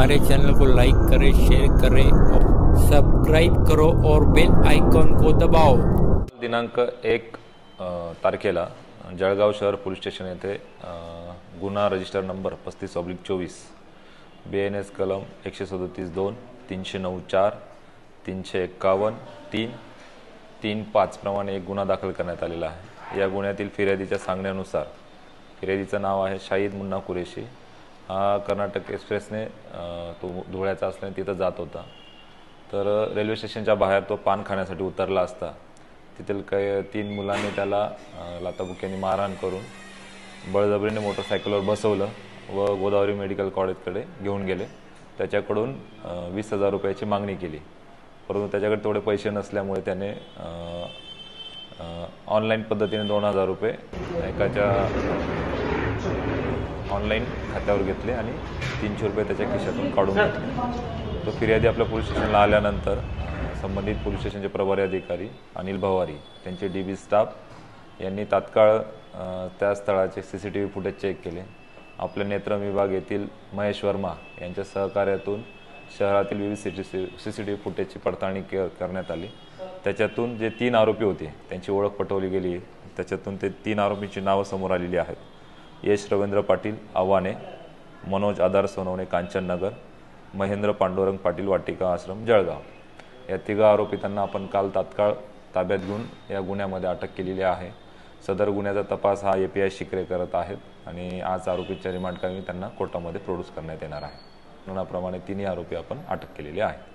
हमारे चैनल को लाइक करें, शेयर करें और सब्सक्राइब करो और बेल आइकॉन को दबाओ। दिनांक 1 तारखेला जळगाव शहर पोलीस स्टेशन येथे गुन्हा रजिस्टर नंबर 35/24 BNS कलम 137(2), 309(4), 351, 3, 3-5 प्रमाणे एक गुन्हा दाखल करण्यात आलेला आहे। या गुन्ह्यातील फिर्यादीच्या सांगण्यानुसार फिर्यादीचं नाव आहे शाहिद मुन्ना कुरेशी। हा कर्नाटक एक्सप्रेसने तो धुळ्याचा असल्याने तिथं जात होता। तर रेल्वे स्टेशनच्या बाहेर तो पान खाण्यासाठी उतरला असता तिथील काही 3 मुलांनी त्याला लाथाबुक्क्यांनी मारहाण करून बळजबरीने मोटरसायकलवर बसवलं व गोदावरी मेडिकल कॉलेजकडे घेऊन गेले। त्याच्याकडून 20,000 रुपयाची मागणी केली, परंतु त्याच्याकडे तेवढे पैसे नसल्यामुळे त्याने ऑनलाईन पद्धतीने 2,000 रुपये एकाच्या ऑनलाईन खात्यावर घेतले आणि 300 रुपये त्याच्या खिशातून काढून घेतले। तो फिर्यादी आपल्या पोलीस स्टेशनला आल्यानंतर संबंधित पोलीस स्टेशनचे प्रभारी अधिकारी अनिल भवारी, त्यांचे DB स्टाफ यांनी तात्काळ त्या स्थळाचे CCTV फुटेज चेक केले। आपल्या नेत्र विभाग येथील महेश वर्मा यांच्या सहकार्यातून शहरातील विविध CCTV फुटेजची पडताळणी करण्यात आली। त्याच्यातून जे 3 आरोपी होते त्यांची ओळख पटवली गेली। त्याच्यातून ते 3 आरोपींची नावं समोर आलेली आहेत। यश रवींद्र पाटील आव्हाने, मनोज आधार सोनवणे कांचननगर, महेंद्र पांडुरंग पाटील वाटिका आश्रम जळगाव। या 3 आरोपितांना आपण काल तात्काळ ताब्यात घेऊन या गुन्ह्यामध्ये अटक केलेली आहे। सदर गुन्ह्याचा तपास हा API शिकरे करत आहेत आणि आज आरोपीच्या रिमांड कामी त्यांना कोर्टामध्ये प्रोड्यूस करण्यात येणार आहे। प्रमाणे 3 आरोपी आपण अटक केलेले आहेत।